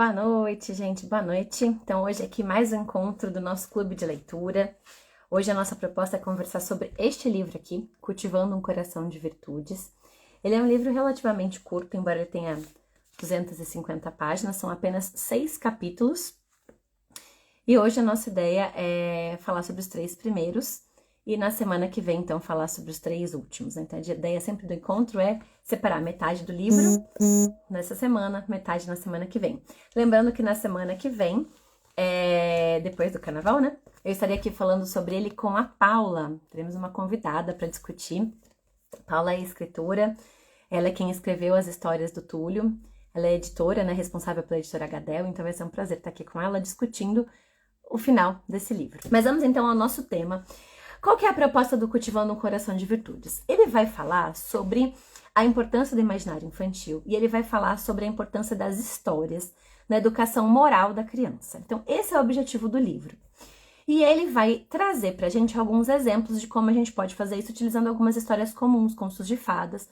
Boa noite, gente, boa noite. Então, hoje aqui mais um encontro do nosso clube de leitura. Hoje a nossa proposta é conversar sobre este livro aqui, Cultivando um Coração de Virtudes. Ele é um livro relativamente curto, embora ele tenha 250 páginas, são apenas 6 capítulos. E hoje a nossa ideia é falar sobre os 3 primeiros e na semana que vem, então, falar sobre os 3 últimos. Então, a ideia sempre do encontro é separar metade do livro nessa semana, metade na semana que vem. Lembrando que na semana que vem, depois do carnaval, né? Eu estarei aqui falando sobre ele com a Paula. Teremos uma convidada para discutir. Paula é escritora, ela é quem escreveu as histórias do Túlio. Ela é editora, né? Responsável pela editora Gadel, então vai ser um prazer estar aqui com ela discutindo o final desse livro. Mas vamos então ao nosso tema. Qual que é a proposta do Cultivando um Coração de Virtudes? Ele vai falar sobre a importância do imaginário infantil e ele vai falar sobre a importância das histórias na educação moral da criança. Então, esse é o objetivo do livro. E ele vai trazer pra gente alguns exemplos de como a gente pode fazer isso utilizando algumas histórias comuns, contos de fadas,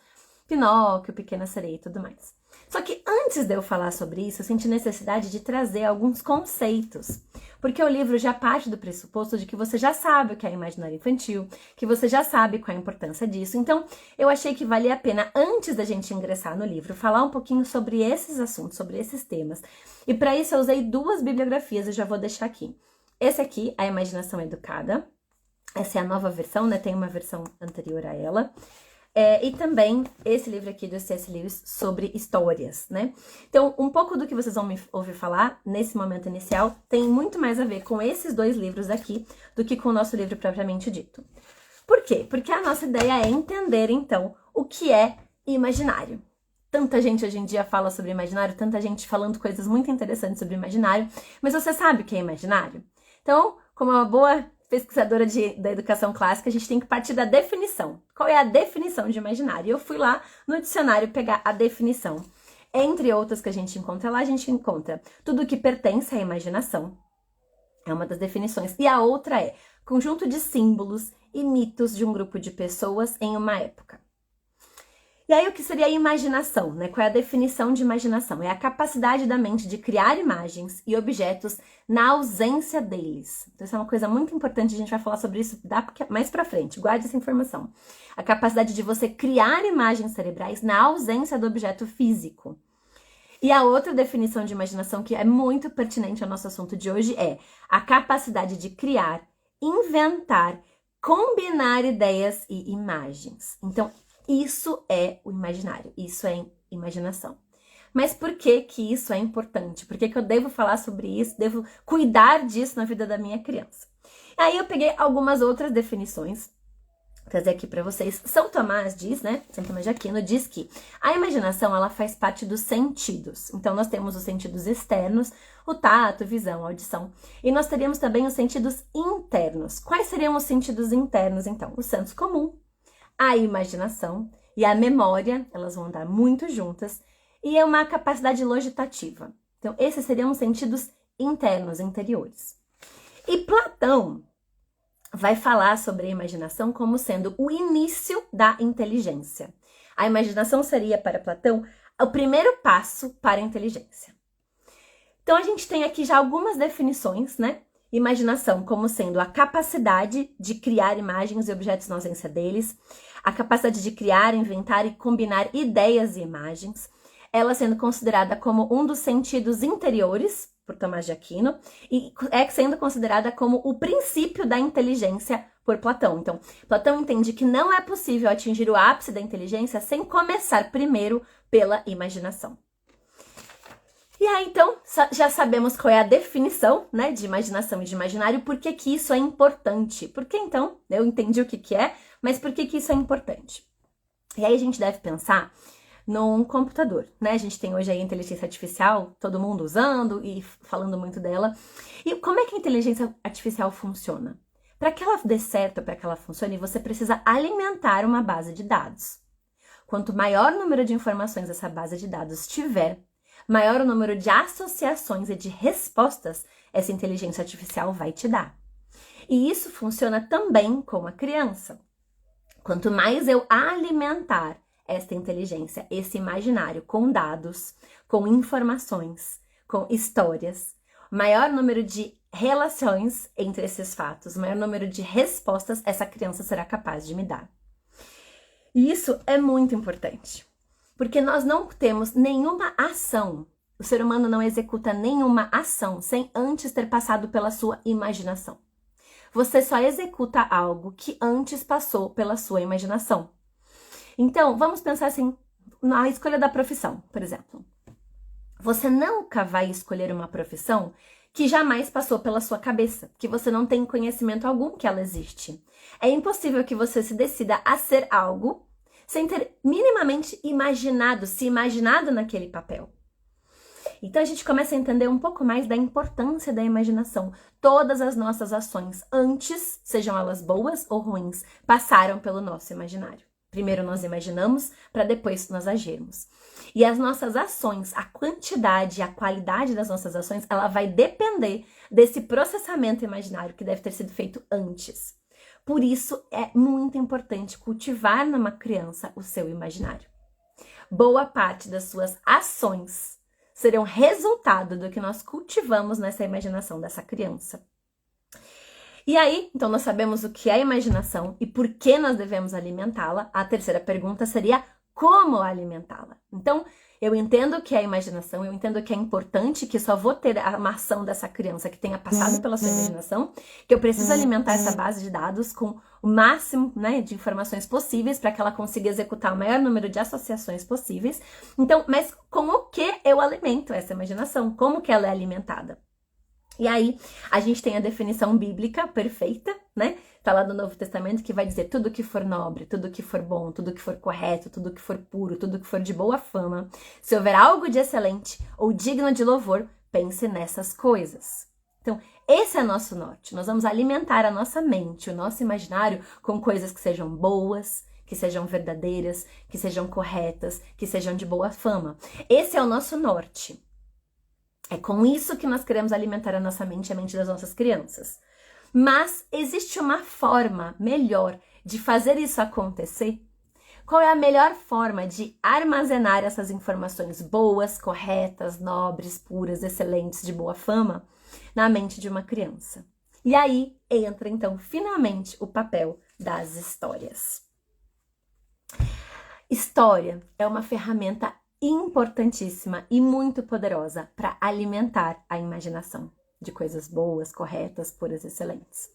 Pinóquio, Pequena Sereia e tudo mais. Só que antes de eu falar sobre isso, eu senti necessidade de trazer alguns conceitos. Porque o livro já parte do pressuposto de que você já sabe o que é imaginário infantil, que você já sabe qual é a importância disso. Então, eu achei que valia a pena, antes da gente ingressar no livro, falar um pouquinho sobre esses assuntos, sobre esses temas. E para isso eu usei 2 bibliografias, eu já vou deixar aqui. Esse aqui, A Imaginação Educada. Essa é a nova versão, né? Tem uma versão anterior a ela. E também esse livro aqui do C.S. Lewis sobre histórias, né? Então, um pouco do que vocês vão me ouvir falar nesse momento inicial tem muito mais a ver com esses 2 livros aqui do que com o nosso livro propriamente dito. Por quê? Porque a nossa ideia é entender, então, o que é imaginário. Tanta gente hoje em dia fala sobre imaginário, tanta gente falando coisas muito interessantes sobre imaginário, mas você sabe o que é imaginário? Então, como uma boa pesquisadora da educação clássica, a gente tem que partir da definição. Qual é a definição de imaginário? Eu fui lá no dicionário pegar a definição. Entre outras que a gente encontra lá, a gente encontra tudo que pertence à imaginação. É uma das definições. E a outra é conjunto de símbolos e mitos de um grupo de pessoas em uma época. E aí, o que seria a imaginação, né? Qual é a definição de imaginação? É a capacidade da mente de criar imagens e objetos na ausência deles. Então, isso é uma coisa muito importante, a gente vai falar sobre isso mais pra frente, guarde essa informação. A capacidade de você criar imagens cerebrais na ausência do objeto físico. E a outra definição de imaginação, que é muito pertinente ao nosso assunto de hoje, é a capacidade de criar, inventar, combinar ideias e imagens. Então, isso é o imaginário, isso é imaginação. Mas por que que isso é importante? Por que que eu devo falar sobre isso, devo cuidar disso na vida da minha criança? Aí eu peguei algumas outras definições, vou trazer aqui para vocês. São Tomás diz, né? São Tomás de Aquino diz que a imaginação, ela faz parte dos sentidos. Então, nós temos os sentidos externos, o tato, visão, audição. E nós teríamos também os sentidos internos. Quais seriam os sentidos internos, então? O senso comum, a imaginação e a memória, elas vão andar muito juntas, e é uma capacidade logitativa. Então, esses seriam os sentidos internos, interiores. E Platão vai falar sobre a imaginação como sendo o início da inteligência. A imaginação seria, para Platão, o primeiro passo para a inteligência. Então, a gente tem aqui já algumas definições, né? Imaginação como sendo a capacidade de criar imagens e objetos na ausência deles, a capacidade de criar, inventar e combinar ideias e imagens, ela sendo considerada como um dos sentidos interiores, por Tomás de Aquino, e é sendo considerada como o princípio da inteligência por Platão. Então, Platão entende que não é possível atingir o ápice da inteligência sem começar primeiro pela imaginação. E aí, então, já sabemos qual é a definição, né, de imaginação e de imaginário, por que que isso é importante. Porque, então, eu entendi o que que é, mas por que que isso é importante? E aí a gente deve pensar num computador, né? A gente tem hoje aí a inteligência artificial, todo mundo usando e falando muito dela. E como é que a inteligência artificial funciona? Para que ela dê certo, para que ela funcione, você precisa alimentar uma base de dados. Quanto maior o número de informações essa base de dados tiver, maior o número de associações e de respostas essa inteligência artificial vai te dar. E isso funciona também com a criança. Quanto mais eu alimentar esta inteligência, esse imaginário com dados, com informações, com histórias, o maior número de relações entre esses fatos, o maior número de respostas essa criança será capaz de me dar. E isso é muito importante, porque nós não temos nenhuma ação, o ser humano não executa nenhuma ação sem antes ter passado pela sua imaginação. Você só executa algo que antes passou pela sua imaginação. Então, vamos pensar assim, na escolha da profissão, por exemplo. Você nunca vai escolher uma profissão que jamais passou pela sua cabeça, que você não tem conhecimento algum que ela existe. É impossível que você se decida a ser algo sem ter minimamente se imaginado naquele papel. Então a gente começa a entender um pouco mais da importância da imaginação. Todas as nossas ações antes, sejam elas boas ou ruins, passaram pelo nosso imaginário. Primeiro nós imaginamos, para depois nós agirmos. E as nossas ações, a quantidade e a qualidade das nossas ações, ela vai depender desse processamento imaginário que deve ter sido feito antes. Por isso, é muito importante cultivar numa criança o seu imaginário. Boa parte das suas ações serão resultado do que nós cultivamos nessa imaginação dessa criança. E aí, então nós sabemos o que é imaginação e por que nós devemos alimentá-la. A terceira pergunta seria como alimentá-la. Então, eu entendo que é imaginação, eu entendo que é importante, que só vou ter uma ação dessa criança que tenha passado pela sua imaginação, que eu preciso alimentar essa base de dados com o máximo, né, de informações possíveis para que ela consiga executar o maior número de associações possíveis. Então, mas com o que eu alimento essa imaginação? Como que ela é alimentada? E aí, a gente tem a definição bíblica perfeita, né? Tá lá no Novo Testamento que vai dizer tudo que for nobre, tudo que for bom, tudo que for correto, tudo que for puro, tudo que for de boa fama. Se houver algo de excelente ou digno de louvor, pense nessas coisas. Então, esse é nosso norte. Nós vamos alimentar a nossa mente, o nosso imaginário com coisas que sejam boas, que sejam verdadeiras, que sejam corretas, que sejam de boa fama. Esse é o nosso norte. É com isso que nós queremos alimentar a nossa mente e a mente das nossas crianças. Mas existe uma forma melhor de fazer isso acontecer? Qual é a melhor forma de armazenar essas informações boas, corretas, nobres, puras, excelentes, de boa fama na mente de uma criança? E aí entra, então, finalmente o papel das histórias. História é uma ferramenta importantíssima e muito poderosa para alimentar a imaginação de coisas boas, corretas, puras, excelentes.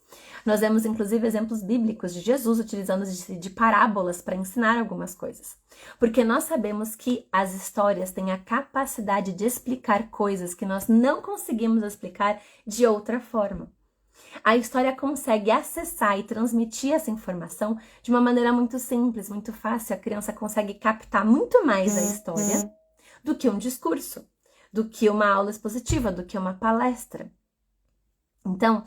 Nós vemos inclusive exemplos bíblicos de Jesus utilizando de parábolas para ensinar algumas coisas. Porque nós sabemos que as histórias têm a capacidade de explicar coisas que nós não conseguimos explicar de outra forma. A história consegue acessar e transmitir essa informação de uma maneira muito simples, muito fácil. A criança consegue captar muito mais a história do que um discurso, do que uma aula expositiva, do que uma palestra. Então,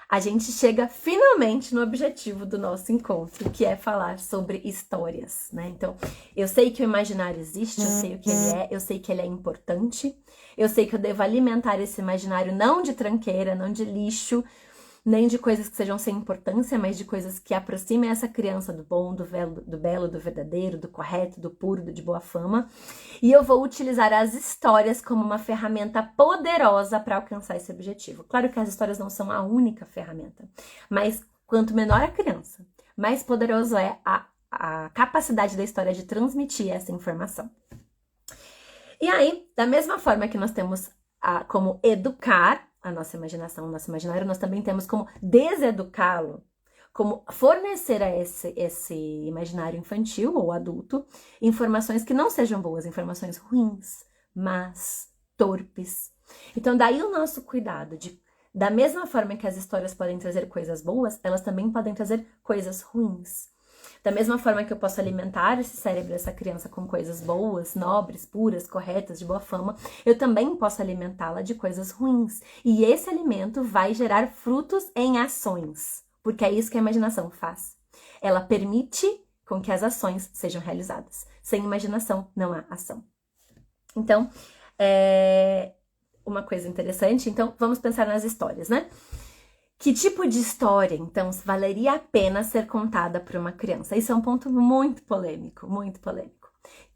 a gente chega finalmente no objetivo do nosso encontro, que é falar sobre histórias, né? Então, eu sei que o imaginário existe, eu sei o que ele é, eu sei que ele é importante, eu sei que eu devo alimentar esse imaginário não de tranqueira, não de lixo, nem de coisas que sejam sem importância, mas de coisas que aproximem essa criança do bom, do belo, do verdadeiro, do correto, do puro, do de boa fama. E eu vou utilizar as histórias como uma ferramenta poderosa para alcançar esse objetivo. Claro que as histórias não são a única ferramenta, mas quanto menor a criança, mais poderoso é a capacidade da história de transmitir essa informação. E aí, da mesma forma que nós temos como educar a nossa imaginação, o nosso imaginário, nós também temos como deseducá-lo, como fornecer a esse imaginário infantil ou adulto informações que não sejam boas, informações ruins, más, torpes. Então, daí o nosso cuidado da mesma forma que as histórias podem trazer coisas boas, elas também podem trazer coisas ruins. Da mesma forma que eu posso alimentar esse cérebro, essa criança com coisas boas, nobres, puras, corretas, de boa fama, eu também posso alimentá-la de coisas ruins. E esse alimento vai gerar frutos em ações, porque é isso que a imaginação faz. Ela permite com que as ações sejam realizadas. Sem imaginação não há ação. Então, uma coisa interessante, então vamos pensar nas histórias, né? Que tipo de história, então, valeria a pena ser contada por uma criança? Isso é um ponto muito polêmico, muito polêmico.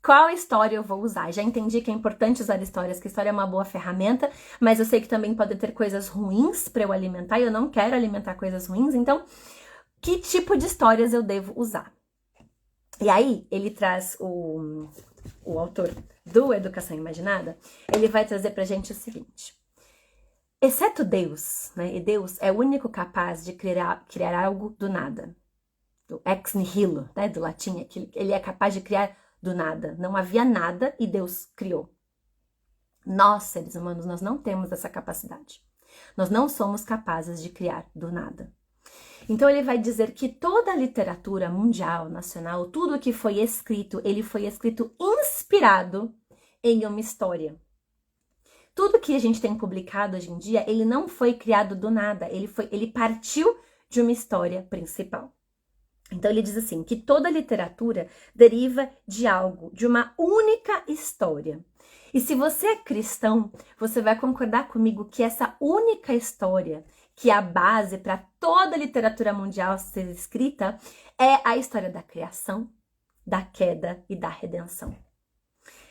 Qual história eu vou usar? Já entendi que é importante usar histórias, que história é uma boa ferramenta, mas eu sei que também pode ter coisas ruins para eu alimentar e eu não quero alimentar coisas ruins, então que tipo de histórias eu devo usar? E aí, ele traz o autor do Educação Imaginada, ele vai trazer pra gente o seguinte: exceto Deus, né? E Deus é o único capaz de criar algo do nada. Do ex nihilo, né? Do latim, que ele é capaz de criar do nada. Não havia nada e Deus criou. Nós, seres humanos, nós não temos essa capacidade. Nós não somos capazes de criar do nada. Então ele vai dizer que toda a literatura mundial, nacional, tudo que foi escrito, ele foi escrito inspirado em uma história. Tudo que a gente tem publicado hoje em dia, ele não foi criado do nada, ele partiu de uma história principal. Então ele diz assim, que toda literatura deriva de algo, de uma única história. E se você é cristão, você vai concordar comigo que essa única história, que é a base para toda a literatura mundial ser escrita, é a história da criação, da queda e da redenção.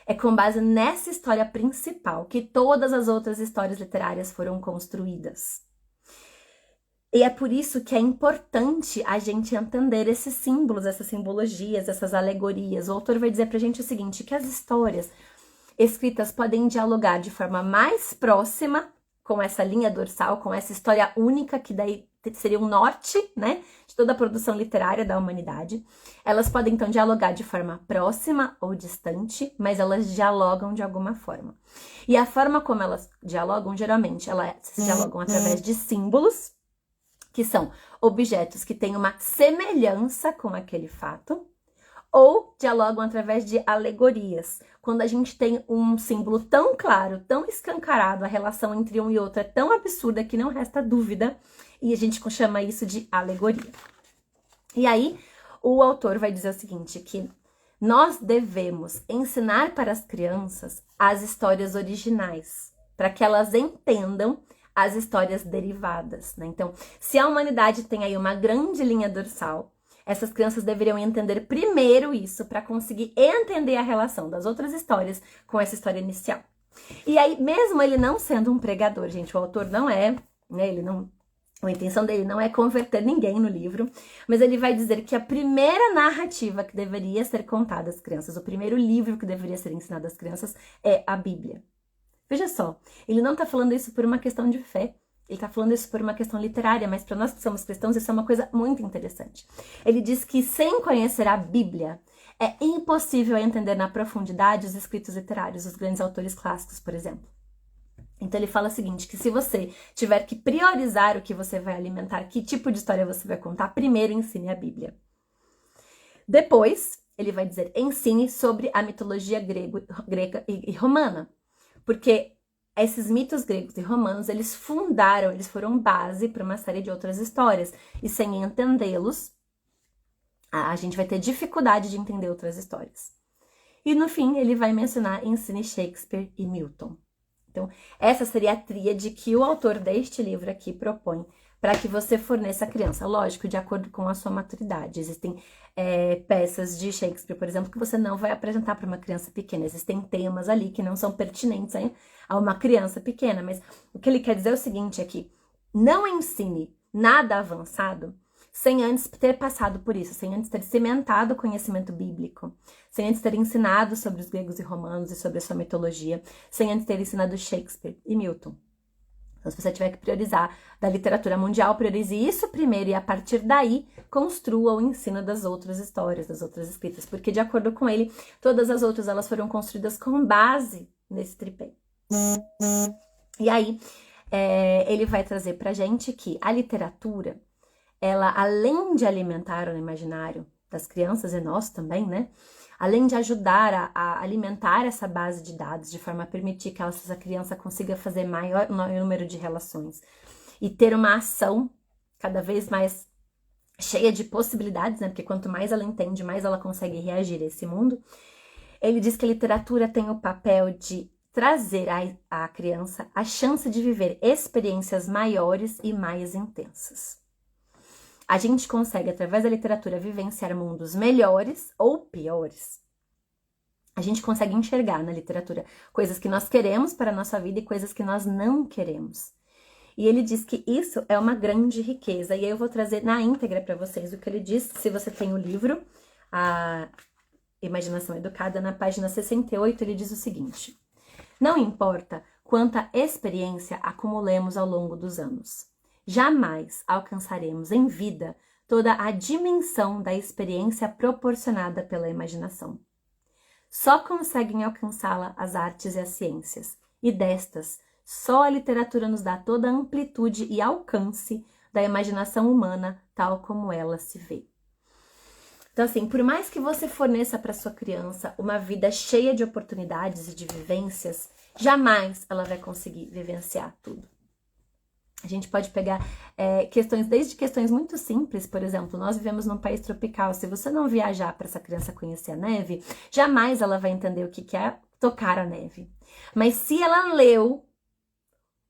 É com base nessa história principal que todas as outras histórias literárias foram construídas. E é por isso que é importante a gente entender esses símbolos, essas simbologias, essas alegorias. O autor vai dizer pra gente o seguinte, que as histórias escritas podem dialogar de forma mais próxima com essa linha dorsal, com essa história única, que daí seria o norte, né, de toda a produção literária da humanidade. Elas podem, então, dialogar de forma próxima ou distante, mas elas dialogam de alguma forma. E a forma como elas dialogam, geralmente, elas dialogam através de símbolos, que são objetos que têm uma semelhança com aquele fato, ou dialogam através de alegorias. Quando a gente tem um símbolo tão claro, tão escancarado, a relação entre um e outro é tão absurda que não resta dúvida, e a gente chama isso de alegoria. E aí, o autor vai dizer o seguinte, que nós devemos ensinar para as crianças as histórias originais, para que elas entendam as histórias derivadas, né? Então, se a humanidade tem aí uma grande linha dorsal, essas crianças deveriam entender primeiro isso para conseguir entender a relação das outras histórias com essa história inicial. E aí, mesmo ele não sendo um pregador, gente, o autor não é, né, a intenção dele não é converter ninguém no livro, mas ele vai dizer que a primeira narrativa que deveria ser contada às crianças, o primeiro livro que deveria ser ensinado às crianças é a Bíblia. Veja só, ele não está falando isso por uma questão de fé, ele está falando isso por uma questão literária, mas para nós que somos cristãos isso é uma coisa muito interessante. Ele diz que sem conhecer a Bíblia, é impossível entender na profundidade os escritos literários, os grandes autores clássicos, por exemplo. Então ele fala o seguinte, que se você tiver que priorizar o que você vai alimentar, que tipo de história você vai contar, primeiro ensine a Bíblia. Depois, ele vai dizer, ensine sobre a mitologia grega e romana. Porque esses mitos gregos e romanos, eles foram base para uma série de outras histórias. E sem entendê-los, a gente vai ter dificuldade de entender outras histórias. E no fim, ele vai mencionar ensine Shakespeare e Milton. Então, essa seria a tríade que o autor deste livro aqui propõe para que você forneça a criança. Lógico, de acordo com a sua maturidade. Existem peças de Shakespeare, por exemplo, que você não vai apresentar para uma criança pequena. Existem temas ali que não são pertinentes a uma criança pequena. Mas o que ele quer dizer é o seguinte aqui. Não ensine nada avançado sem antes ter passado por isso, sem antes ter cimentado o conhecimento bíblico, sem antes ter ensinado sobre os gregos e romanos e sobre a sua mitologia, sem antes ter ensinado Shakespeare e Milton. Então, se você tiver que priorizar da literatura mundial, priorize isso primeiro e a partir daí construa o ensino das outras histórias, das outras escritas, porque de acordo com ele, todas as outras elas foram construídas com base nesse tripé. E aí, ele vai trazer pra gente que a literatura, ela, além de alimentar o imaginário das crianças e nós também, né? Além de ajudar a alimentar essa base de dados de forma a permitir que essa criança consiga fazer maior número de relações e ter uma ação cada vez mais cheia de possibilidades, né? Porque quanto mais ela entende, mais ela consegue reagir a esse mundo. Ele diz que a literatura tem o papel de trazer à criança a chance de viver experiências maiores e mais intensas. A gente consegue, através da literatura, vivenciar mundos melhores ou piores. A gente consegue enxergar na literatura coisas que nós queremos para a nossa vida e coisas que nós não queremos. E ele diz que isso é uma grande riqueza. E aí eu vou trazer na íntegra para vocês o que ele diz. Se você tem o livro, A Imaginação Educada, na página 68, ele diz o seguinte: não importa quanta experiência acumulemos ao longo dos anos, jamais alcançaremos em vida toda a dimensão da experiência proporcionada pela imaginação. Só conseguem alcançá-la as artes e as ciências, e destas, só a literatura nos dá toda a amplitude e alcance da imaginação humana, tal como ela se vê. Então, assim, por mais que você forneça para sua criança uma vida cheia de oportunidades e de vivências, jamais ela vai conseguir vivenciar tudo. A gente pode pegar desde questões muito simples, por exemplo, nós vivemos num país tropical. Se você não viajar para essa criança conhecer a neve, jamais ela vai entender o que é tocar a neve. Mas se ela leu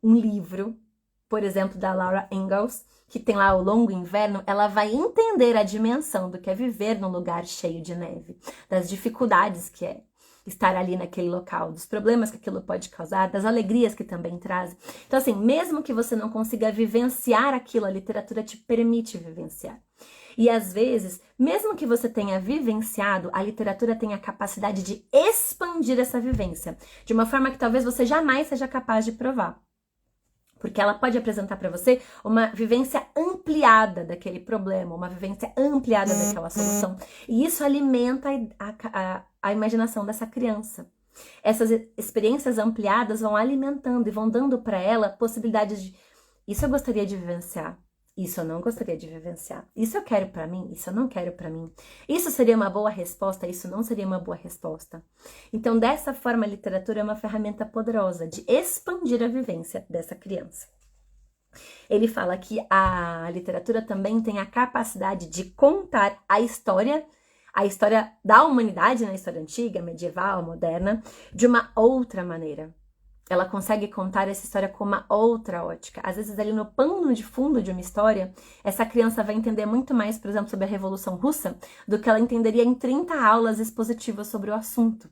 um livro, por exemplo, da Laura Ingalls, que tem lá o Longo Inverno, ela vai entender a dimensão do que é viver num lugar cheio de neve, das dificuldades que é estar ali naquele local, dos problemas que aquilo pode causar, das alegrias que também traz. Então, assim, mesmo que você não consiga vivenciar aquilo, a literatura te permite vivenciar. E às vezes, mesmo que você tenha vivenciado, a literatura tem a capacidade de expandir essa vivência, de uma forma que talvez você jamais seja capaz de provar. Porque ela pode apresentar para você uma vivência ampliada daquele problema, uma vivência ampliada daquela solução. E isso alimenta a imaginação dessa criança. Essas experiências ampliadas vão alimentando e vão dando para ela possibilidades de: isso eu gostaria de vivenciar, isso eu não gostaria de vivenciar, isso eu quero para mim, isso eu não quero para mim, isso seria uma boa resposta, isso não seria uma boa resposta. Então, dessa forma, a literatura é uma ferramenta poderosa de expandir a vivência dessa criança. Ele fala que a literatura também tem a capacidade de contar a história da humanidade, na história antiga, medieval, moderna, de uma outra maneira. Ela consegue contar essa história com uma outra ótica. Às vezes, ali no pano de fundo de uma história, essa criança vai entender muito mais, por exemplo, sobre a Revolução Russa, do que ela entenderia em 30 aulas expositivas sobre o assunto.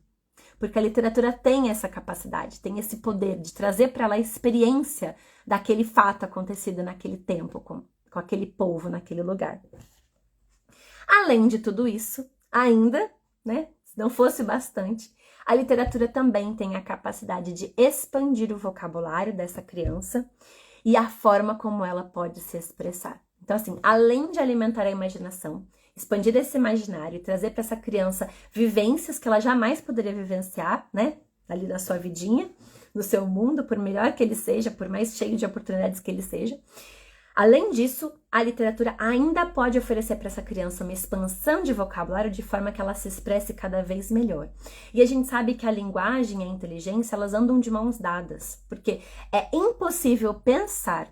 Porque a literatura tem essa capacidade, tem esse poder de trazer para ela a experiência daquele fato acontecido naquele tempo, com aquele povo, naquele lugar. Além de tudo isso, ainda, né, se não fosse bastante, a literatura também tem a capacidade de expandir o vocabulário dessa criança e a forma como ela pode se expressar. Então, assim, além de alimentar a imaginação, expandir esse imaginário e trazer para essa criança vivências que ela jamais poderia vivenciar, né, ali na sua vidinha, no seu mundo, por melhor que ele seja, por mais cheio de oportunidades que ele seja. Além disso, a literatura ainda pode oferecer para essa criança uma expansão de vocabulário de forma que ela se expresse cada vez melhor. E a gente sabe que a linguagem e a inteligência, elas andam de mãos dadas, porque é impossível pensar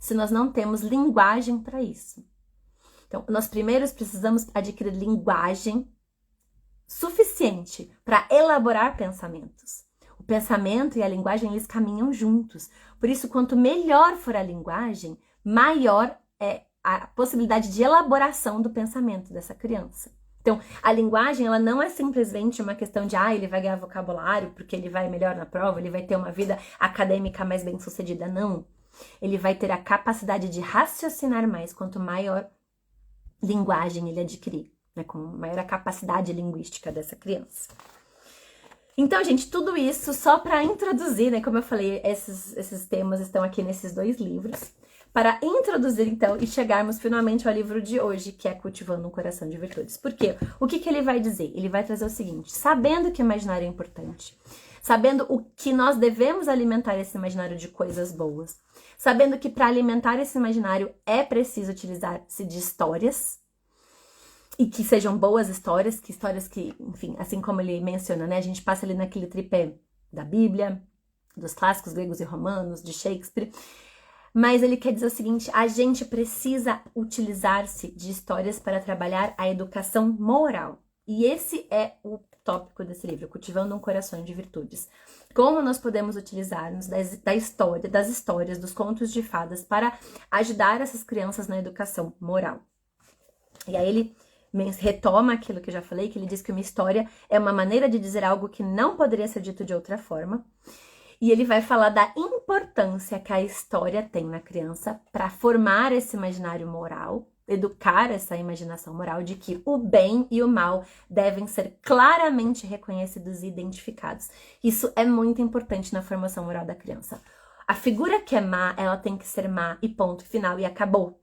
se nós não temos linguagem para isso. Então, nós primeiros precisamos adquirir linguagem suficiente para elaborar pensamentos. O pensamento e a linguagem, eles caminham juntos. Por isso, quanto melhor for a linguagem, maior é a possibilidade de elaboração do pensamento dessa criança. Então, a linguagem, ela não é simplesmente uma questão de, ele vai ganhar vocabulário porque ele vai melhor na prova, ele vai ter uma vida acadêmica mais bem sucedida. Não. Ele vai ter a capacidade de raciocinar mais quanto maior linguagem ele adquirir, né? Com maior a capacidade linguística dessa criança. Então, gente, tudo isso só para introduzir, né? Como eu falei, esses temas estão aqui nesses 2 livros. Para introduzir, então, e chegarmos finalmente ao livro de hoje, que é Cultivando um Coração de Virtudes. Por quê? O que ele vai dizer? Ele vai trazer o seguinte: sabendo que o imaginário é importante, sabendo o que nós devemos alimentar esse imaginário de coisas boas, sabendo que para alimentar esse imaginário é preciso utilizar-se de histórias, e que sejam boas histórias que, enfim, assim como ele menciona, né? A gente passa ali naquele tripé da Bíblia, dos clássicos gregos e romanos, de Shakespeare. Mas ele quer dizer o seguinte: a gente precisa utilizar-se de histórias para trabalhar a educação moral. E esse é o tópico desse livro, Cultivando um Coração de Virtudes. Como nós podemos utilizar-nos das histórias, dos contos de fadas para ajudar essas crianças na educação moral. E aí ele retoma aquilo que eu já falei, que ele diz que uma história é uma maneira de dizer algo que não poderia ser dito de outra forma. E ele vai falar da importância que a história tem na criança para formar esse imaginário moral, educar essa imaginação moral de que o bem e o mal devem ser claramente reconhecidos e identificados. Isso é muito importante na formação moral da criança. A figura que é má, ela tem que ser má e ponto final, e acabou.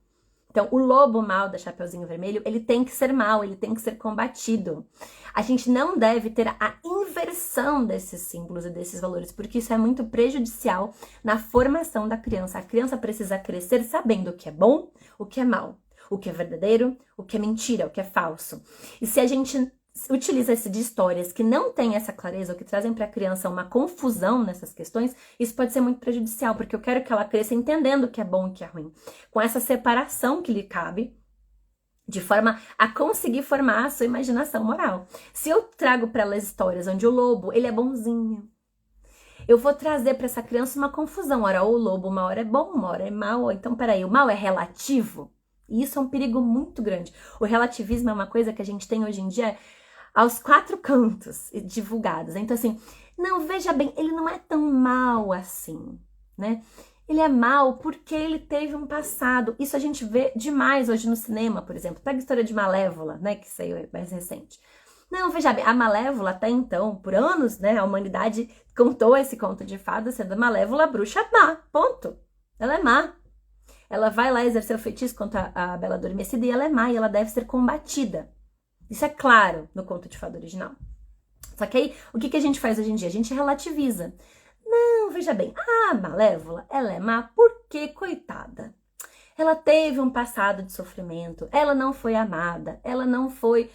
Então, o lobo mau da Chapeuzinho Vermelho, ele tem que ser mau, ele tem que ser combatido. A gente não deve ter a inversão desses símbolos e desses valores, porque isso é muito prejudicial na formação da criança. A criança precisa crescer sabendo o que é bom, o que é mal, o que é verdadeiro, o que é mentira, o que é falso. E se a gente utiliza-se de histórias que não têm essa clareza, ou que trazem para a criança uma confusão nessas questões, isso pode ser muito prejudicial, porque eu quero que ela cresça entendendo o que é bom e o que é ruim, com essa separação que lhe cabe, de forma a conseguir formar a sua imaginação moral. Se eu trago para ela histórias onde o lobo, ele é bonzinho, eu vou trazer para essa criança uma confusão. Ora, o lobo uma hora é bom, uma hora é mal. Então, peraí, o mal é relativo? E isso é um perigo muito grande. O relativismo é uma coisa que a gente tem hoje em dia aos 4 cantos divulgados. Então, assim, não, veja bem, ele não é tão mal assim, né? Ele é mal porque ele teve um passado. Isso a gente vê demais hoje no cinema, por exemplo. Pega a história de Malévola, né, que saiu mais recente. Não, veja bem, a Malévola até então, por anos, né, a humanidade contou esse conto de fada sendo a Malévola a bruxa má, ponto. Ela é má. Ela vai lá exercer o feitiço contra a Bela Adormecida e ela é má e ela deve ser combatida. Isso é claro no conto de fada original. Só que aí, o que a gente faz hoje em dia? A gente relativiza. Não, veja bem, a Malévola, ela é má porque, coitada, ela teve um passado de sofrimento, ela não foi amada, ela não foi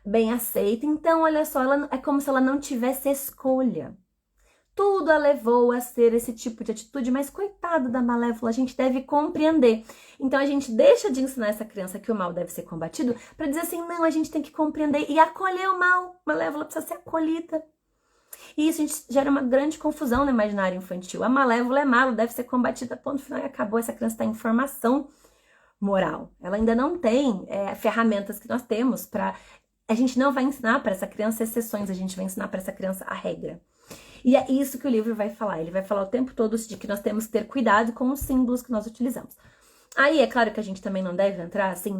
bem aceita, então, olha só, ela, é como se ela não tivesse escolha. Tudo a levou a ser esse tipo de atitude, mas coitado da Malévola, a gente deve compreender. Então a gente deixa de ensinar essa criança que o mal deve ser combatido para dizer assim, não, a gente tem que compreender e acolher o mal. Malévola precisa ser acolhida. E isso a gente gera uma grande confusão no imaginário infantil. A Malévola é má, ela deve ser combatida, ponto final, e acabou. Essa criança está em formação moral. Ela ainda não tem ferramentas que nós temos para... A gente não vai ensinar para essa criança exceções, a gente vai ensinar para essa criança a regra. E é isso que o livro vai falar. Ele vai falar o tempo todo de que nós temos que ter cuidado com os símbolos que nós utilizamos. Aí é claro que a gente também não deve entrar assim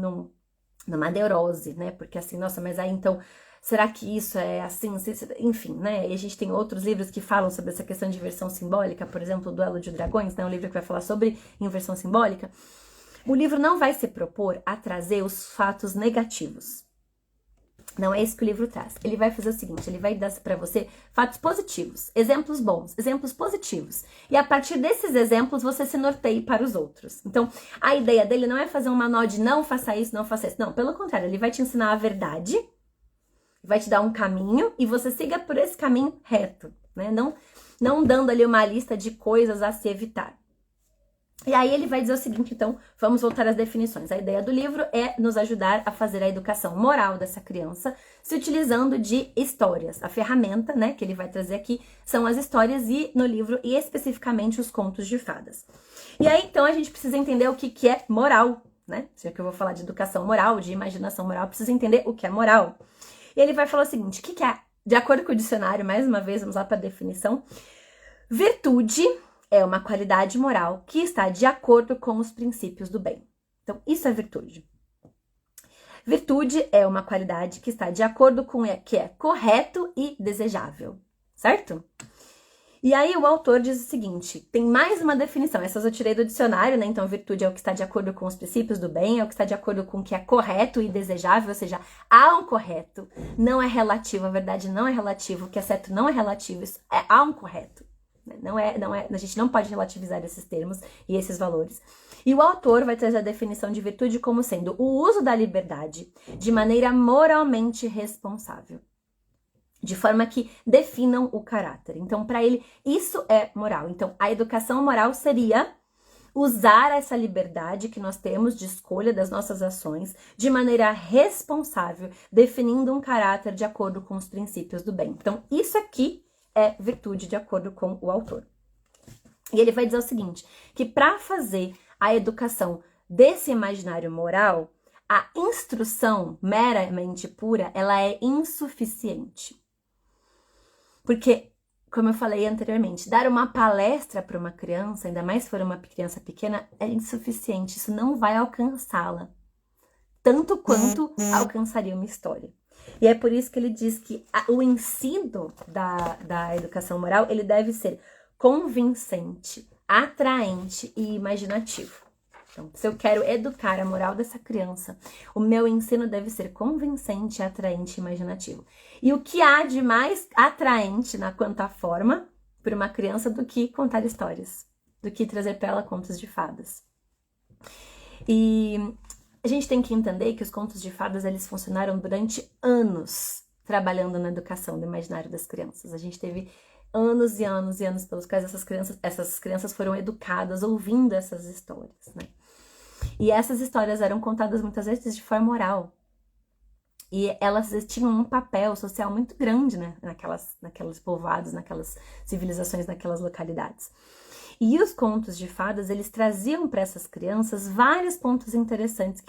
numa neurose, né? Porque assim, nossa, mas aí então, será que isso é assim? Enfim, né? E a gente tem outros livros que falam sobre essa questão de inversão simbólica, por exemplo, o Duelo de Dragões, né? Um livro que vai falar sobre inversão simbólica. O livro não vai se propor a trazer os fatos negativos. Não é isso que o livro traz. Ele vai fazer o seguinte, ele vai dar para você fatos positivos, exemplos bons, exemplos positivos. E a partir desses exemplos, você se norteie para os outros. Então, a ideia dele não é fazer um manual de não faça isso, não faça isso. Não, pelo contrário, ele vai te ensinar a verdade, vai te dar um caminho e você siga por esse caminho reto, né? Não dando ali uma lista de coisas a se evitar. E aí ele vai dizer o seguinte, então, vamos voltar às definições. A ideia do livro é nos ajudar a fazer a educação moral dessa criança, se utilizando de histórias. A ferramenta, né, que ele vai trazer aqui, são as histórias e no livro, e especificamente os contos de fadas. E aí, então, a gente precisa entender o que é moral, né? Já que eu vou falar de educação moral, de imaginação moral, precisa entender o que é moral. E ele vai falar o seguinte, o que é, de acordo com o dicionário, mais uma vez, vamos lá para a definição, virtude é uma qualidade moral que está de acordo com os princípios do bem. Então, isso é virtude. Virtude é uma qualidade que está de acordo com o que é correto e desejável, certo? E aí o autor diz o seguinte, tem mais uma definição, essas eu tirei do dicionário, né? Então, virtude é o que está de acordo com os princípios do bem, é o que está de acordo com o que é correto e desejável, ou seja, há um correto, não é relativo, a verdade não é relativo, o que é certo não é relativo, há um correto. A gente não pode relativizar esses termos e esses valores. E o autor vai trazer a definição de virtude como sendo o uso da liberdade de maneira moralmente responsável, de forma que definam o caráter. Então, para ele, isso é moral. Então, a educação moral seria usar essa liberdade que nós temos de escolha das nossas ações de maneira responsável, definindo um caráter de acordo com os princípios do bem. Então, isso aqui é virtude de acordo com o autor. E ele vai dizer o seguinte, que para fazer a educação desse imaginário moral, a instrução meramente pura, ela é insuficiente. Porque, como eu falei anteriormente, dar uma palestra para uma criança, ainda mais se for uma criança pequena, é insuficiente. Isso não vai alcançá-la, tanto quanto alcançaria uma história. E é por isso que ele diz que o ensino da educação moral, ele deve ser convincente, atraente e imaginativo. Então, se eu quero educar a moral dessa criança, o meu ensino deve ser convincente, atraente e imaginativo. E o que há de mais atraente quanto à forma para uma criança do que contar histórias, do que trazer para ela contos de fadas. E a gente tem que entender que os contos de fadas, eles funcionaram durante anos trabalhando na educação do imaginário das crianças. A gente teve anos e anos e anos pelos quais essas crianças foram educadas ouvindo essas histórias, né? E essas histórias eram contadas muitas vezes de forma oral. E elas tinham um papel social muito grande, né? Naqueles povoados, naquelas civilizações, naquelas localidades. E os contos de fadas, eles traziam para essas crianças vários pontos interessantes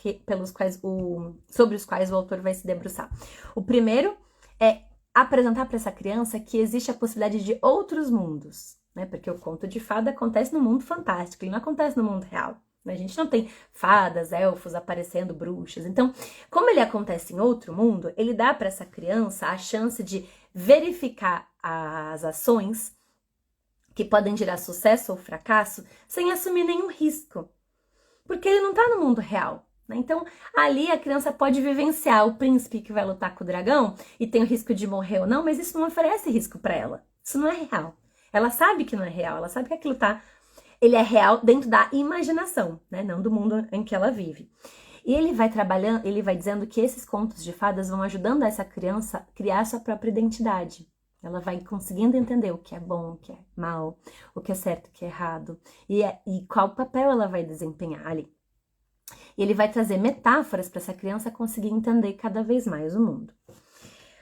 sobre os quais o autor vai se debruçar. O primeiro é apresentar para essa criança que existe a possibilidade de outros mundos, né? Porque o conto de fada acontece no mundo fantástico, ele não acontece no mundo real. A gente não tem fadas, elfos aparecendo, bruxas. Então, como ele acontece em outro mundo, ele dá para essa criança a chance de verificar as ações que podem gerar sucesso ou fracasso sem assumir nenhum risco. Porque ele não está no mundo real, né? Então, ali a criança pode vivenciar o príncipe que vai lutar com o dragão e tem o risco de morrer ou não, mas isso não oferece risco para ela. Isso não é real. Ela sabe que não é real, ela sabe que aquilo ele é real dentro da imaginação, né? Não do mundo em que ela vive. E ele vai trabalhando, ele vai dizendo que esses contos de fadas vão ajudando essa criança a criar sua própria identidade. Ela vai conseguindo entender o que é bom, o que é mal, o que é certo, o que é errado, e qual papel ela vai desempenhar ali. E ele vai trazer metáforas para essa criança conseguir entender cada vez mais o mundo.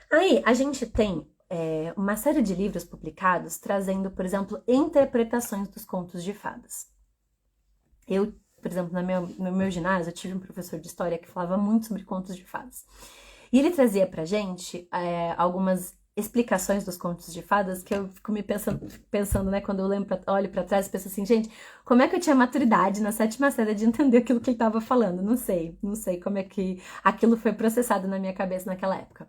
Aí, a gente tem uma série de livros publicados trazendo, por exemplo, interpretações dos contos de fadas. Eu, por exemplo, no meu ginásio, eu tive um professor de história que falava muito sobre contos de fadas. E ele trazia pra gente algumas explicações dos contos de fadas que eu fico me pensando, né, quando eu olho pra trás e penso assim, gente, como é que eu tinha maturidade na 7ª série de entender aquilo que ele estava falando? Não sei como é que aquilo foi processado na minha cabeça naquela época.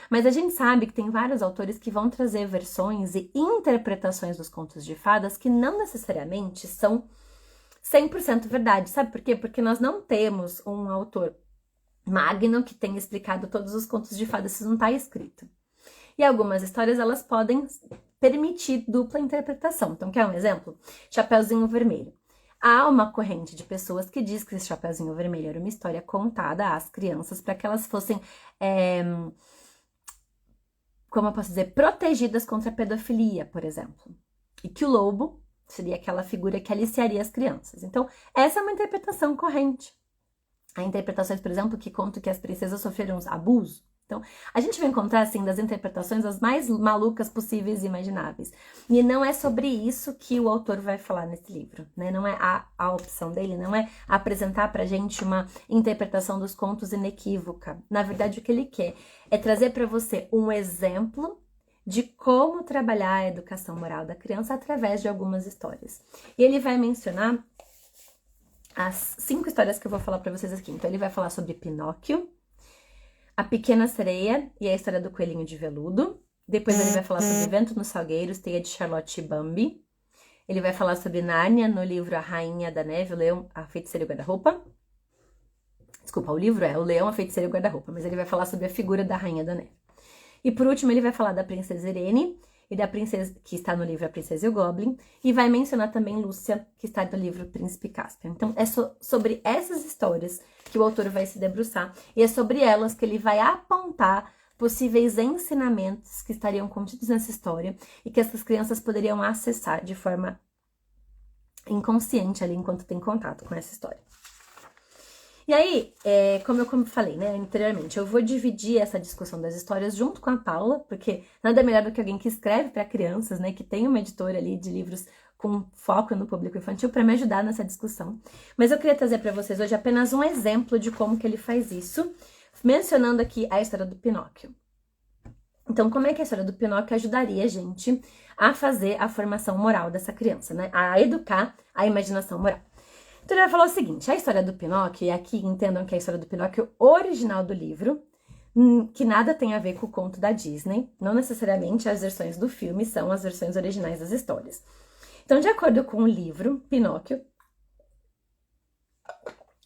Mas a gente sabe que tem vários autores que vão trazer versões e interpretações dos contos de fadas que não necessariamente são 100% verdade. Sabe por quê? Porque nós não temos um autor magno que tenha explicado todos os contos de fadas, isso não está escrito. E algumas histórias, elas podem permitir dupla interpretação. Então, quer um exemplo? Chapeuzinho Vermelho. Há uma corrente de pessoas que diz que esse Chapeuzinho Vermelho era uma história contada às crianças para que elas fossem... como eu posso dizer, protegidas contra a pedofilia, por exemplo. E que o lobo seria aquela figura que aliciaria as crianças. Então, essa é uma interpretação corrente. Há interpretações, por exemplo, que contam que as princesas sofreram abuso. Então, a gente vai encontrar, assim, das interpretações as mais malucas possíveis e imagináveis. E não é sobre isso que o autor vai falar nesse livro, né? Não é a opção dele, não é apresentar pra gente uma interpretação dos contos inequívoca. Na verdade, o que ele quer é trazer para você um exemplo de como trabalhar a educação moral da criança através de algumas histórias. E ele vai mencionar as 5 histórias que eu vou falar para vocês aqui. Então, ele vai falar sobre Pinóquio, A Pequena Sereia e a História do Coelhinho de Veludo. Depois ele vai falar sobre Vento nos Salgueiros, Teia de Charlotte e Bambi. Ele vai falar sobre Nárnia no livro A Rainha da Neve, o Leão, a Feiticeira e o Guarda-Roupa. Desculpa, o livro é O Leão, a Feiticeira e o Guarda-Roupa, mas ele vai falar sobre a figura da Rainha da Neve. E por último ele vai falar da Princesa Irene e da princesa que está no livro A Princesa e o Goblin, e vai mencionar também Lúcia, que está no livro Príncipe Cáspio. Então é sobre essas histórias que o autor vai se debruçar, e é sobre elas que ele vai apontar possíveis ensinamentos que estariam contidos nessa história e que essas crianças poderiam acessar de forma inconsciente ali enquanto tem contato com essa história. E aí, como eu falei, né, anteriormente, eu vou dividir essa discussão das histórias junto com a Paula, porque nada melhor do que alguém que escreve para crianças, né, que tem uma editora ali de livros com foco no público infantil para me ajudar nessa discussão. Mas eu queria trazer para vocês hoje apenas um exemplo de como que ele faz isso, mencionando aqui a história do Pinóquio. Então, como é que a história do Pinóquio ajudaria a gente a fazer a formação moral dessa criança, né? A educar a imaginação moral. Então, ele vai falar o seguinte, a história do Pinóquio, e aqui entendam que é a história do Pinóquio original do livro, que nada tem a ver com o conto da Disney, não necessariamente as versões do filme são as versões originais das histórias. Então, de acordo com o livro, Pinóquio,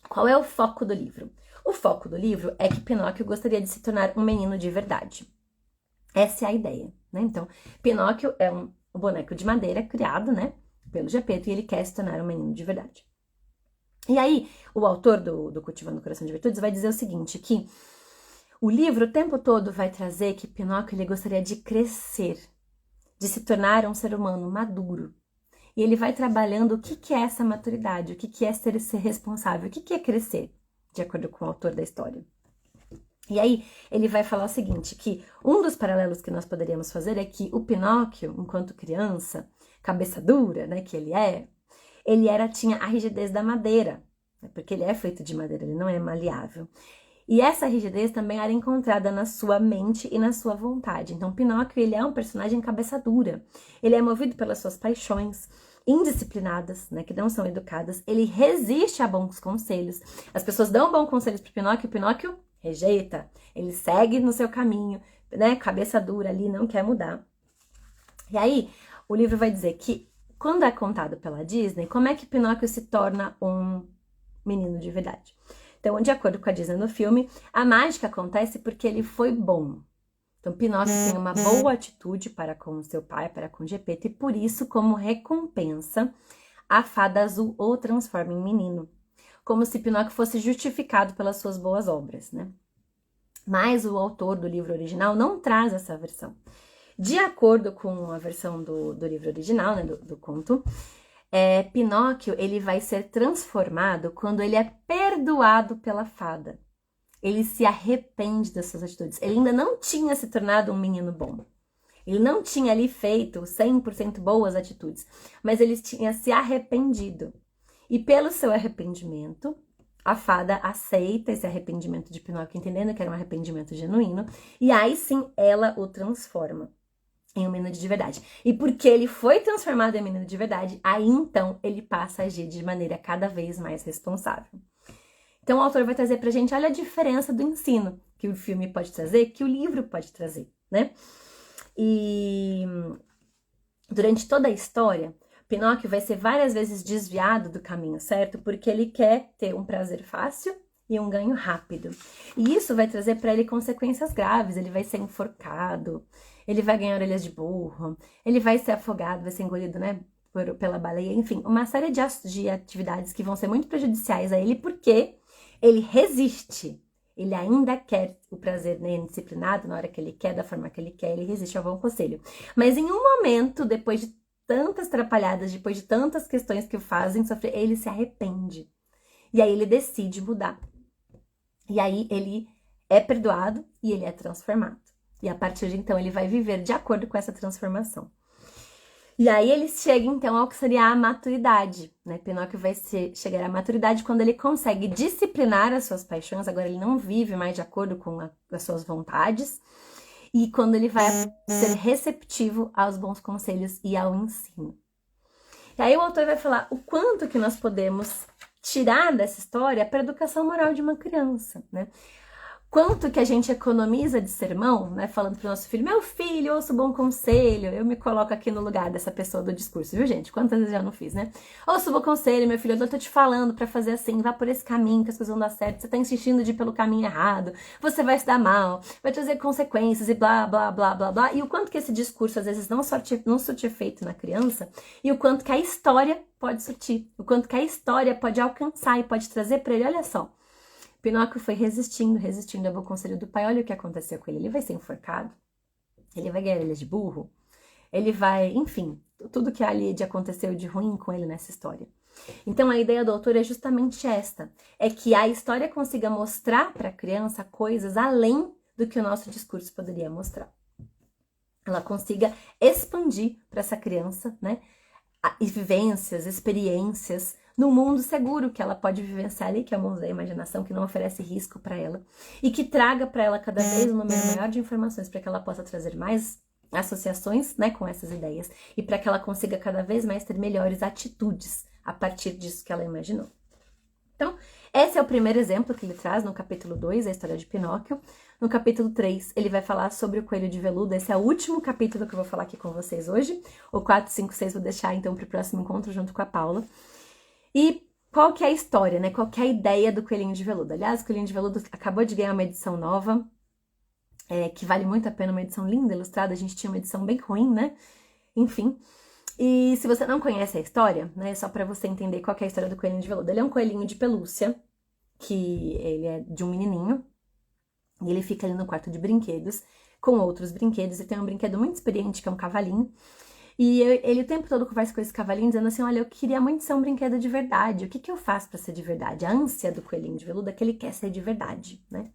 qual é o foco do livro? O foco do livro é que Pinóquio gostaria de se tornar um menino de verdade. Essa é a ideia, né? Então, Pinóquio é um boneco de madeira criado, né, pelo Gepeto, e ele quer se tornar um menino de verdade. E aí, o autor do Cultivando o Coração de Virtudes vai dizer o seguinte, que o livro o tempo todo vai trazer que Pinóquio ele gostaria de crescer, de se tornar um ser humano maduro. E ele vai trabalhando o que é essa maturidade, o que é ser responsável, o que é crescer, de acordo com o autor da história. E aí, ele vai falar o seguinte, que um dos paralelos que nós poderíamos fazer é que o Pinóquio, enquanto criança, cabeça dura, né, que ele tinha a rigidez da madeira, né, porque ele é feito de madeira, ele não é maleável. E essa rigidez também era encontrada na sua mente e na sua vontade. Então, Pinóquio, ele é um personagem cabeça dura. Ele é movido pelas suas paixões indisciplinadas, né, que não são educadas. Ele resiste a bons conselhos. As pessoas dão bons conselhos para Pinóquio, o Pinóquio rejeita. Ele segue no seu caminho, né, cabeça dura ali, não quer mudar. E aí, o livro vai dizer que, quando é contado pela Disney, como é que Pinóquio se torna um menino de verdade? Então, de acordo com a Disney no filme, a mágica acontece porque ele foi bom. Então, Pinóquio tem uma boa atitude para com o seu pai, para com Gepeto, e por isso, como recompensa, a fada azul o transforma em menino. Como se Pinóquio fosse justificado pelas suas boas obras, né? Mas o autor do livro original não traz essa versão. De acordo com a versão do livro original, né, do conto, Pinóquio ele vai ser transformado quando ele é perdoado pela fada. Ele se arrepende das suas atitudes. Ele ainda não tinha se tornado um menino bom. Ele não tinha ali feito 100% boas atitudes, mas ele tinha se arrependido. E pelo seu arrependimento, a fada aceita esse arrependimento de Pinóquio, entendendo que era um arrependimento genuíno, e aí sim ela o transforma em um menino de verdade. E porque ele foi transformado em menino de verdade, aí então ele passa a agir de maneira cada vez mais responsável. Então o autor vai trazer pra gente, olha a diferença do ensino que o filme pode trazer, que o livro pode trazer, né? E durante toda a história, Pinóquio vai ser várias vezes desviado do caminho certo porque ele quer ter um prazer fácil e um ganho rápido. E isso vai trazer para ele consequências graves, ele vai ser enforcado, ele vai ganhar orelhas de burro, ele vai ser afogado, vai ser engolido, né, pela baleia, enfim, uma série de atividades que vão ser muito prejudiciais a ele porque ele resiste. Ele ainda quer o prazer, né, disciplinado na hora que ele quer, da forma que ele quer, ele resiste ao bom conselho. Mas em um momento, depois de tantas atrapalhadas, depois de tantas questões que o fazem sofrer, ele se arrepende. E aí ele decide mudar. E aí ele é perdoado e ele é transformado. E a partir de então ele vai viver de acordo com essa transformação. E aí ele chega então ao que seria a maturidade, né? Pinóquio vai chegar à maturidade quando ele consegue disciplinar as suas paixões, agora ele não vive mais de acordo com as suas vontades, e quando ele vai ser receptivo aos bons conselhos e ao ensino. E aí o autor vai falar o quanto que nós podemos tirar dessa história para a educação moral de uma criança, né? Quanto que a gente economiza de sermão, né? Falando pro nosso filho, meu filho, ouça o bom conselho. Eu me coloco aqui no lugar dessa pessoa do discurso, viu, gente? Quantas vezes eu já não fiz, né? Ouça o bom conselho, meu filho, eu tô te falando pra fazer assim, vá por esse caminho que as coisas vão dar certo. Você tá insistindo de ir pelo caminho errado, você vai se dar mal, vai trazer consequências e blá, blá, blá, blá, blá. E o quanto que esse discurso, às vezes, não surte efeito na criança e o quanto que a história pode surtir, o quanto que a história pode alcançar e pode trazer pra ele, olha só. Pinóquio foi resistindo ao bom conselho do pai. Olha o que aconteceu com ele. Ele vai ser enforcado, ele vai ganhar orelhas de burro, ele vai, enfim, tudo que ali aconteceu de ruim com ele nessa história. Então a ideia do autor é justamente esta, é que a história consiga mostrar para a criança coisas além do que o nosso discurso poderia mostrar. Ela consiga expandir para essa criança, né, e vivências, experiências no mundo seguro que ela pode vivenciar ali, que é o mundo da imaginação, que não oferece risco para ela e que traga para ela cada vez um número maior de informações para que ela possa trazer mais associações, né, com essas ideias e para que ela consiga cada vez mais ter melhores atitudes a partir disso que ela imaginou. Então, esse é o primeiro exemplo que ele traz no capítulo 2, a história de Pinóquio. No capítulo 3, ele vai falar sobre o coelho de veludo. Esse é o último capítulo que eu vou falar aqui com vocês hoje. O 4, 5, 6 vou deixar então para o próximo encontro junto com a Paula. E qual que é a história, né? Qual que é a ideia do coelhinho de veludo? Aliás, o coelhinho de veludo acabou de ganhar uma edição nova, que vale muito a pena, uma edição linda, ilustrada. A gente tinha uma edição bem ruim, né? Enfim. E se você não conhece a história, né, só para você entender qual que é a história do coelhinho de veludo. Ele é um coelhinho de pelúcia, que ele é de um menininho, e ele fica ali no quarto de brinquedos, com outros brinquedos, e tem um brinquedo muito experiente, que é um cavalinho. E ele o tempo todo conversa com esse cavalinho, dizendo assim, olha, eu queria muito ser um brinquedo de verdade, o que que eu faço para ser de verdade? A ânsia do coelhinho de veludo é que ele quer ser de verdade, né?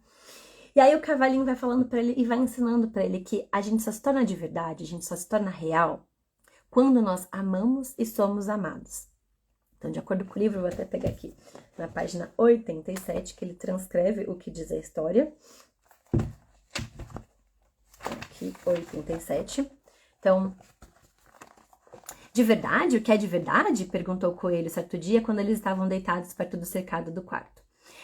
E aí o cavalinho vai falando para ele e vai ensinando para ele que a gente só se torna de verdade, a gente só se torna real quando nós amamos e somos amados. Então, de acordo com o livro, eu vou até pegar aqui na página 87, que ele transcreve o que diz a história. Aqui, 87. Então, de verdade? O que é de verdade? Perguntou o coelho certo dia, quando eles estavam deitados perto do cercado do quarto.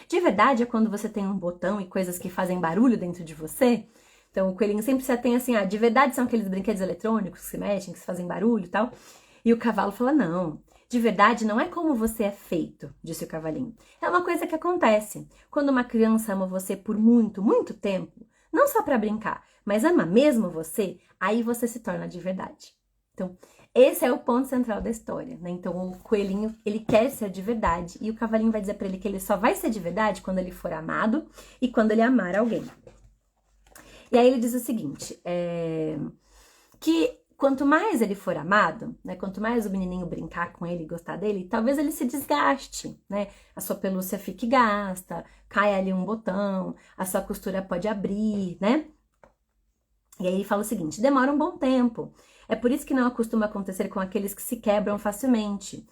De verdade é quando você tem um botão e coisas que fazem barulho dentro de você? Então, o coelhinho sempre se tem assim, de verdade são aqueles brinquedos eletrônicos que se mexem, que se fazem barulho e tal. E o cavalo fala, não, de verdade não é como você é feito, disse o cavalinho. É uma coisa que acontece. Quando uma criança ama você por muito, muito tempo, não só para brincar, mas ama mesmo você, aí você se torna de verdade. Então, esse é o ponto central da história, né? Então, o coelhinho, ele quer ser de verdade e o cavalinho vai dizer para ele que ele só vai ser de verdade quando ele for amado e quando ele amar alguém. E aí ele diz o seguinte, que quanto mais ele for amado, né, quanto mais o menininho brincar com ele e gostar dele, talvez ele se desgaste, né? A sua pelúcia fique gasta, cai ali um botão, a sua costura pode abrir, né? E aí ele fala o seguinte, demora um bom tempo. É por isso que não costuma acontecer com aqueles que se quebram facilmente.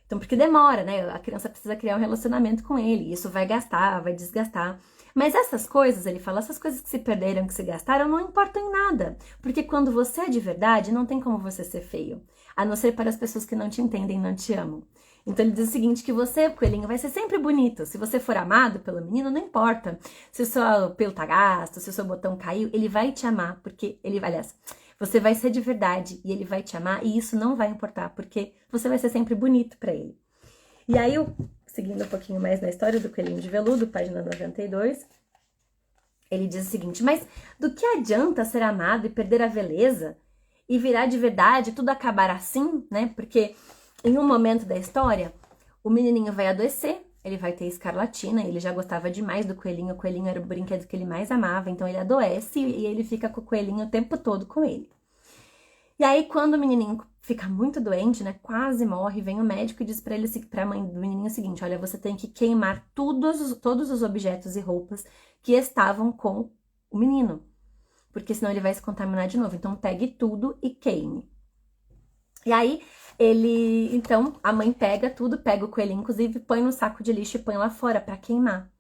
Então, porque demora, né? A criança precisa criar um relacionamento com ele, isso vai gastar, vai desgastar. Mas essas coisas, ele fala, essas coisas que se perderam, que se gastaram, não importam em nada. Porque quando você é de verdade, não tem como você ser feio. A não ser para as pessoas que não te entendem e não te amam. Então ele diz o seguinte, que você, coelhinho, vai ser sempre bonito. Se você for amado pelo menino, não importa. Se o seu pelo tá gasto, se o seu botão caiu, ele vai te amar, porque ele, aliás, você vai ser de verdade e ele vai te amar e isso não vai importar, porque você vai ser sempre bonito para ele. E aí, seguindo um pouquinho mais na história do coelhinho de veludo, página 92, ele diz o seguinte, mas do que adianta ser amado e perder a beleza e virar de verdade, tudo acabar assim, né? Porque em um momento da história, o menininho vai adoecer, ele vai ter escarlatina, ele já gostava demais do coelhinho, o coelhinho era o brinquedo que ele mais amava, então ele adoece e ele fica com o coelhinho o tempo todo com ele. E aí, quando o menininho fica muito doente, né, quase morre, vem o médico e diz pra mãe do menininho o seguinte, olha, você tem que queimar todos os objetos e roupas que estavam com o menino, porque senão ele vai se contaminar de novo. Então, pegue tudo e queime. E aí, então, a mãe pega tudo, pega o coelhinho, inclusive, põe no saco de lixo e põe lá fora pra queimar.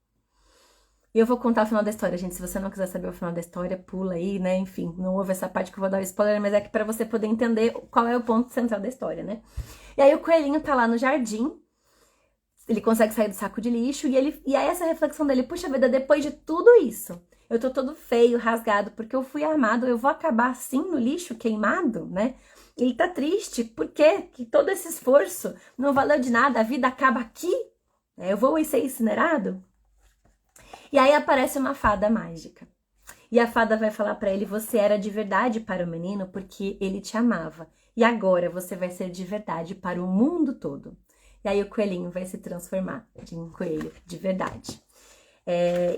E eu vou contar o final da história, gente. Se você não quiser saber o final da história, pula aí, né? Enfim, não ouve essa parte que eu vou dar o spoiler, mas é que pra você poder entender qual é o ponto central da história, né? E aí o coelhinho tá lá no jardim, ele consegue sair do saco de lixo, e aí essa reflexão dele, puxa vida, depois de tudo isso, eu tô todo feio, rasgado, porque eu fui amado, eu vou acabar assim no lixo, queimado, né? Ele tá triste, por quê? Que todo esse esforço não valeu de nada, a vida acaba aqui, eu vou ser incinerado? E aí aparece uma fada mágica. E a fada vai falar pra ele, você era de verdade para o menino porque ele te amava. E agora você vai ser de verdade para o mundo todo. E aí o coelhinho vai se transformar em um coelho de verdade.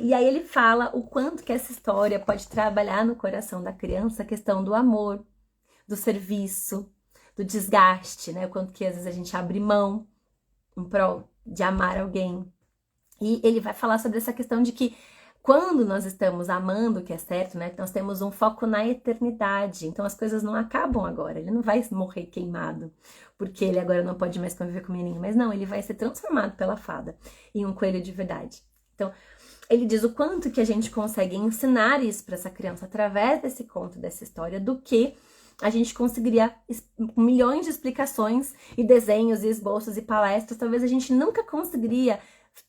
E aí ele fala o quanto que essa história pode trabalhar no coração da criança a questão do amor, do serviço, do desgaste, né? O quanto que às vezes a gente abre mão em prol de amar alguém. E ele vai falar sobre essa questão de que Quando nós estamos amando o que é certo, né? Nós temos um foco na eternidade. Então as coisas não acabam agora. Ele não vai morrer queimado, porque ele agora não pode mais conviver com o menininho. Mas não, ele vai ser transformado pela fada em um coelho de verdade. Então, ele diz o quanto que a gente consegue ensinar isso para essa criança através desse conto, dessa história, do que a gente conseguiria milhões de explicações e desenhos e esboços e palestras. Talvez a gente nunca conseguiria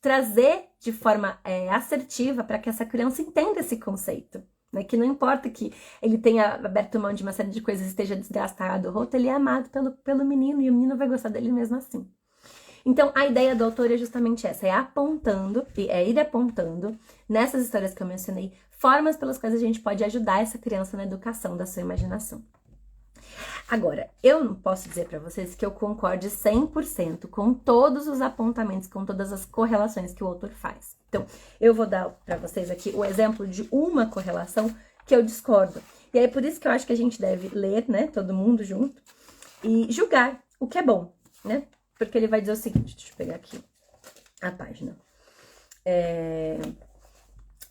trazer de forma assertiva para que essa criança entenda esse conceito. Né? Que não importa que ele tenha aberto mão de uma série de coisas e esteja desgastado, o roto, ele é amado pelo menino e o menino vai gostar dele mesmo assim. Então, a ideia do autor é justamente essa, é ir apontando nessas histórias que eu mencionei, formas pelas quais a gente pode ajudar essa criança na educação da sua imaginação. Agora, eu não posso dizer para vocês que eu concorde 100% com todos os apontamentos, com todas as correlações que o autor faz. Então, eu vou dar para vocês aqui o exemplo de uma correlação que eu discordo. E aí, por isso que eu acho que a gente deve ler, né, todo mundo junto, e julgar o que é bom, né? Porque ele vai dizer o seguinte, deixa eu pegar aqui a página.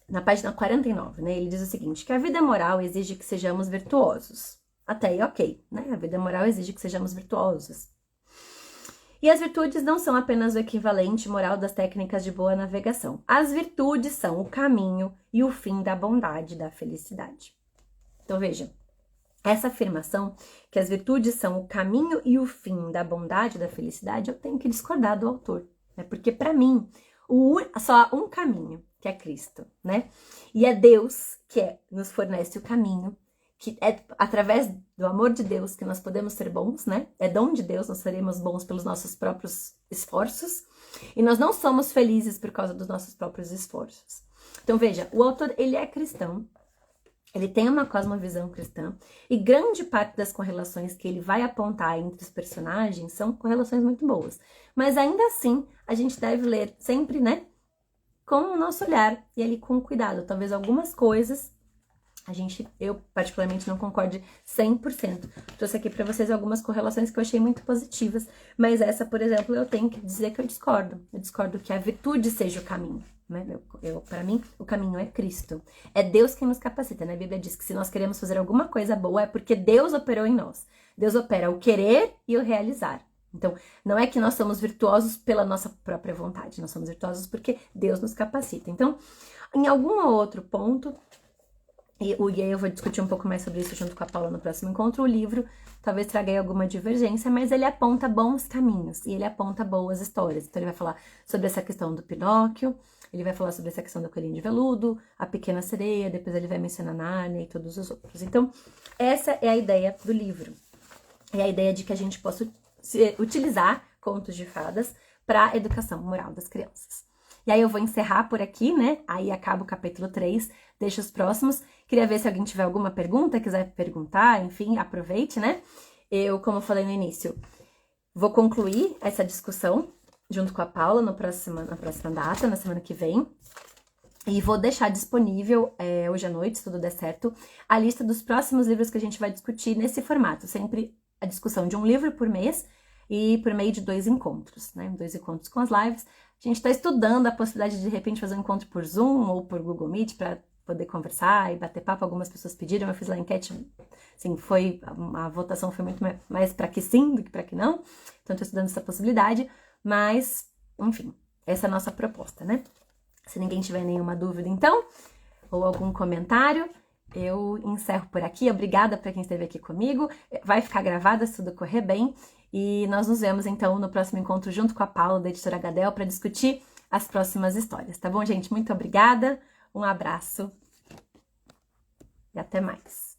Na página 49, né, ele diz o seguinte, que a vida moral exige que sejamos virtuosos. Até aí, ok, né? A vida moral exige que sejamos virtuosos. E as virtudes não são apenas o equivalente moral das técnicas de boa navegação. As virtudes são o caminho e o fim da bondade e da felicidade. Então, veja, essa afirmação que as virtudes são o caminho e o fim da bondade e da felicidade, eu tenho que discordar do autor, né? Porque para mim, só há um caminho, que é Cristo, né? E é Deus que nos fornece o caminho, que é através do amor de Deus que nós podemos ser bons, né? É dom de Deus, nós seremos bons pelos nossos próprios esforços. E nós não somos felizes por causa dos nossos próprios esforços. Então, veja, o autor, ele é cristão, ele tem uma cosmovisão cristã, e grande parte das correlações que ele vai apontar entre os personagens são correlações muito boas. Mas ainda assim, a gente deve ler sempre, né? Com o nosso olhar e ali com cuidado. Talvez algumas coisas eu particularmente não concorde 100%. Trouxe aqui para vocês algumas correlações que eu achei muito positivas, mas essa, por exemplo, eu tenho que dizer que eu discordo. Eu discordo que a virtude seja o caminho, né? Para mim, o caminho é Cristo. É Deus quem nos capacita, né? A Bíblia diz que se nós queremos fazer alguma coisa boa é porque Deus operou em nós. Deus opera o querer e o realizar. Então, não é que nós somos virtuosos pela nossa própria vontade, nós somos virtuosos porque Deus nos capacita. Então, em algum outro ponto, e aí eu vou discutir um pouco mais sobre isso junto com a Paula no próximo encontro. O livro talvez traga aí alguma divergência, mas ele aponta bons caminhos e ele aponta boas histórias. Então ele vai falar sobre essa questão do Pinóquio, ele vai falar sobre essa questão do coelhinho de veludo, a Pequena Sereia, depois ele vai mencionar Nárnia e todos os outros. Então essa é a ideia do livro. É a ideia de que a gente possa utilizar contos de fadas para a educação moral das crianças. E aí eu vou encerrar por aqui, né? Aí acaba o capítulo 3, deixa os próximos. Queria ver se alguém tiver alguma pergunta, quiser perguntar, enfim, aproveite, né? Eu, como eu falei no início, vou concluir essa discussão junto com a Paula na próxima data, na semana que vem. E vou deixar disponível, hoje à noite, se tudo der certo, a lista dos próximos livros que a gente vai discutir nesse formato. Sempre a discussão de um livro por mês e por meio de 2 encontros, né? 2 encontros com as lives. A gente está estudando a possibilidade de repente fazer um encontro por Zoom ou por Google Meet para poder conversar e bater papo. Algumas pessoas pediram, eu fiz lá a enquete, assim, a votação foi muito mais para que sim do que para que não. Então, estou estudando essa possibilidade, mas, enfim, essa é a nossa proposta, né? Se ninguém tiver nenhuma dúvida, então, ou algum comentário, eu encerro por aqui. Obrigada para quem esteve aqui comigo. Vai ficar gravada se tudo correr bem. E nós nos vemos, então, no próximo encontro junto com a Paula, da Editora Gadel, para discutir as próximas histórias. Tá bom, gente? Muito obrigada, um abraço e até mais.